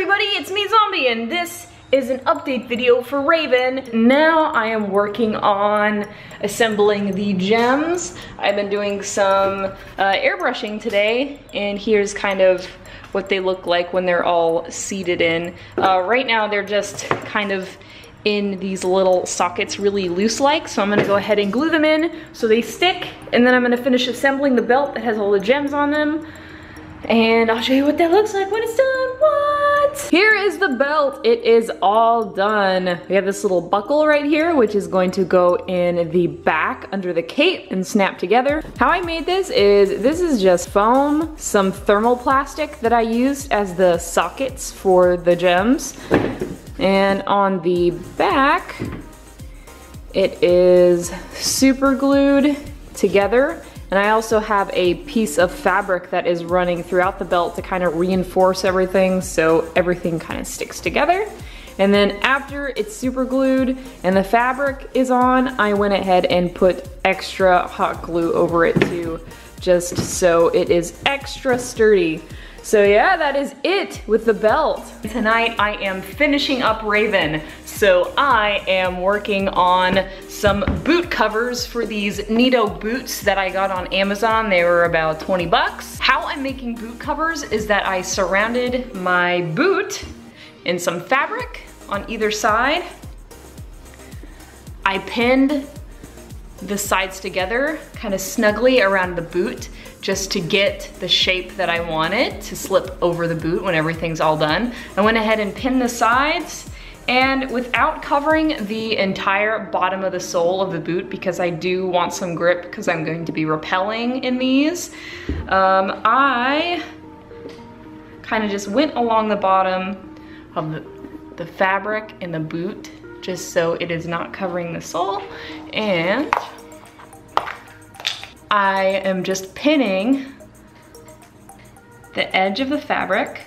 everybody, it's me Zombie and this is an update video for Raven. Now I am working on assembling the gems. I've been doing some airbrushing today and here's kind of what they look like when they're all seated in. Right now they're just kind of in these little sockets really loose-like, so I'm gonna go ahead and glue them in so they stick, and then I'm gonna finish assembling the belt that has all the gems on them. And I'll show you what that looks like when it's done. What? Here is the belt. It is all done. We have this little buckle right here, which is going to go in the back under the cape and snap together. How I made this is just foam, some thermoplastic that I used as the sockets for the gems. And on the back, it is super glued together. And I also have a piece of fabric that is running throughout the belt to kind of reinforce everything so everything kind of sticks together. And then after it's super glued and the fabric is on, I went ahead and put extra hot glue over it too, just so it is extra sturdy. So yeah, that is it with the belt. Tonight I am finishing up Raven. So I am working on some boot covers for these Neato boots that I got on Amazon. They were about 20 bucks. How I'm making boot covers is that I surrounded my boot in some fabric on either side. I pinned the sides together kind of snugly around the boot just to get the shape that I wanted to slip over the boot when everything's all done. I went ahead and pinned the sides, and without covering the entire bottom of the sole of the boot, because I do want some grip because I'm going to be rappelling in these, I kind of just went along the bottom of the fabric in the boot just so it is not covering the sole, and I am just pinning the edge of the fabric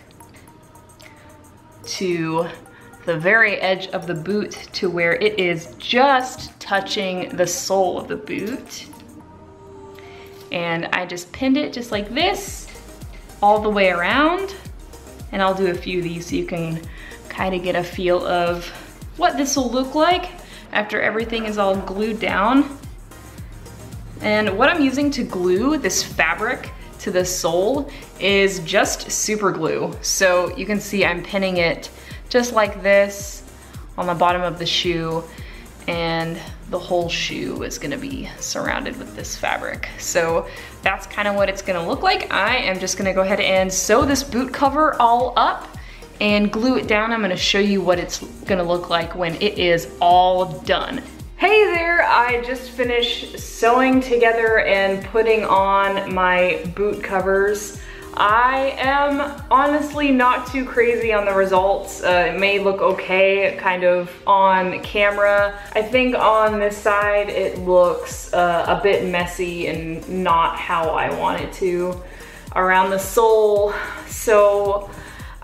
to the very edge of the boot to where it is just touching the sole of the boot. And I just pinned it just like this all the way around. And I'll do a few of these so you can kind of get a feel of what this will look like after everything is all glued down. And what I'm using to glue this fabric to the sole is just super glue. So you can see I'm pinning it just like this on the bottom of the shoe, and the whole shoe is gonna be surrounded with this fabric. So that's kind of what it's gonna look like. I am just gonna go ahead and sew this boot cover all up and glue it down. I'm gonna show you what it's gonna look like when it is all done. Hey there, I just finished sewing together and putting on my boot covers. I am honestly not too crazy on the results. It may look okay kind of on camera. I think on this side it looks a bit messy and not how I want it to around the sole. So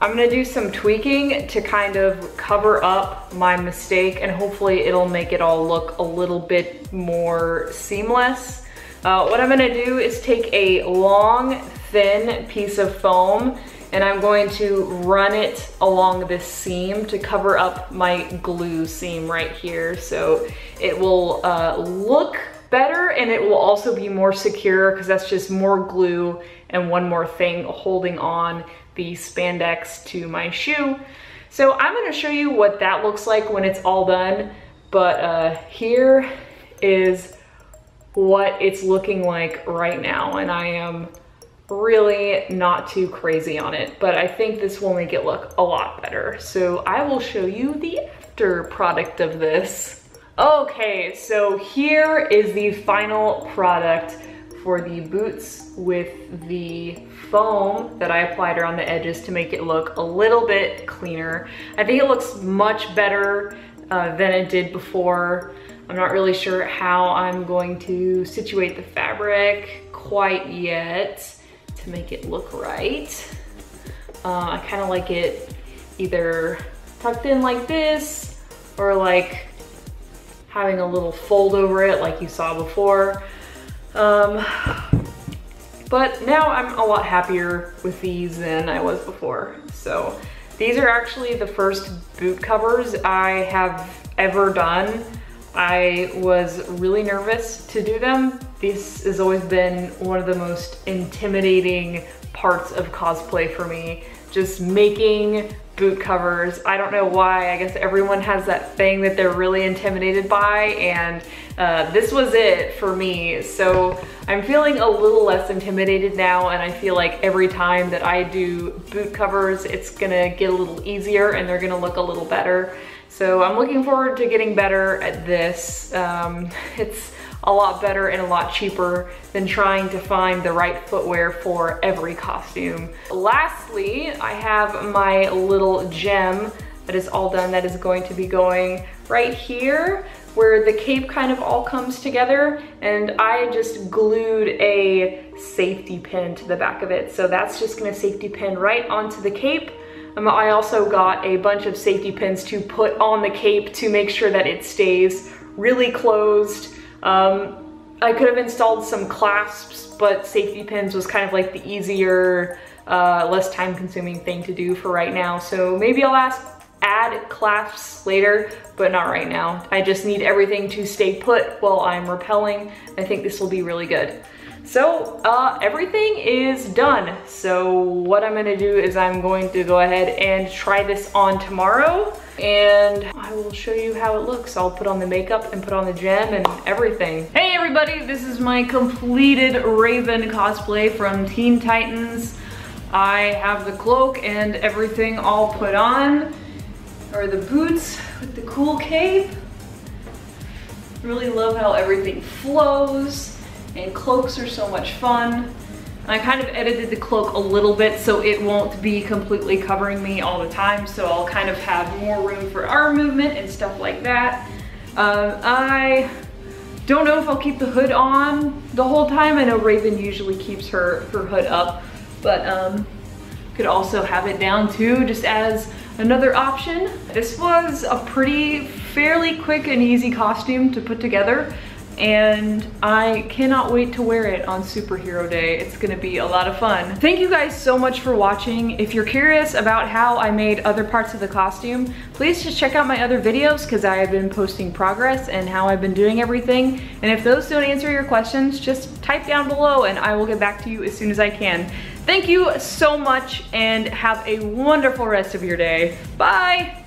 I'm gonna do some tweaking to kind of cover up my mistake, and hopefully it'll make it all look a little bit more seamless. What I'm gonna do is take a long, thin piece of foam and I'm going to run it along this seam to cover up my glue seam right here. So it will look better, and it will also be more secure because that's just more glue and one more thing holding on the spandex to my shoe. So I'm gonna show you what that looks like when it's all done, but here is what it's looking like right now, and I am really not too crazy on it, but I think this will make it look a lot better. So I will show you the after product of this. Okay, so here is the final product for the boots with the foam that I applied around the edges to make it look a little bit cleaner. I think it looks much better than it did before. I'm not really sure how I'm going to situate the fabric quite yet to make it look right. I kind of like it either tucked in like this or like having a little fold over it like you saw before. But now I'm a lot happier with these than I was before. So These are actually the first boot covers I have ever done. I was really nervous to do them. This has always been one of the most intimidating parts of cosplay for me. Just making boot covers. I don't know why. I guess everyone has that thing that they're really intimidated by, and this was it for me. So I'm feeling a little less intimidated now, and I feel like every time that I do boot covers, it's gonna get a little easier and they're gonna look a little better. So I'm looking forward to getting better at this. It's a lot better and a lot cheaper than trying to find the right footwear for every costume. Lastly, I have my little gem that is all done that is going to be going right here where the cape kind of all comes together, and I just glued a safety pin to the back of it. So that's just gonna safety pin right onto the cape. I also got a bunch of safety pins to put on the cape to make sure that it stays really closed. I could have installed some clasps, but safety pins was kind of like the easier, less time consuming thing to do for right now. So maybe I'll add clasps later, but not right now. I just need everything to stay put while I'm rappelling. I think this will be really good. So everything is done. So what I'm gonna do is I'm going to go ahead and try this on tomorrow, and I will show you how it looks. I'll put on the makeup and put on the gem and everything. Hey everybody, this is my completed Raven cosplay from Teen Titans. I have the cloak and everything all put on, or the boots with the cool cape. Really love how everything flows. And cloaks are so much fun. I kind of edited the cloak a little bit so it won't be completely covering me all the time, so I'll kind of have more room for arm movement and stuff like that. I don't know if I'll keep the hood on the whole time. I know Raven usually keeps her hood up, but could also have it down too, just as another option. This was a fairly quick and easy costume to put together, and I cannot wait to wear it on Superhero Day. It's gonna be a lot of fun. Thank you guys so much for watching. If you're curious about how I made other parts of the costume, please just check out my other videos because I have been posting progress and how I've been doing everything. And if those don't answer your questions, just type down below and I will get back to you as soon as I can. Thank you so much and have a wonderful rest of your day. Bye!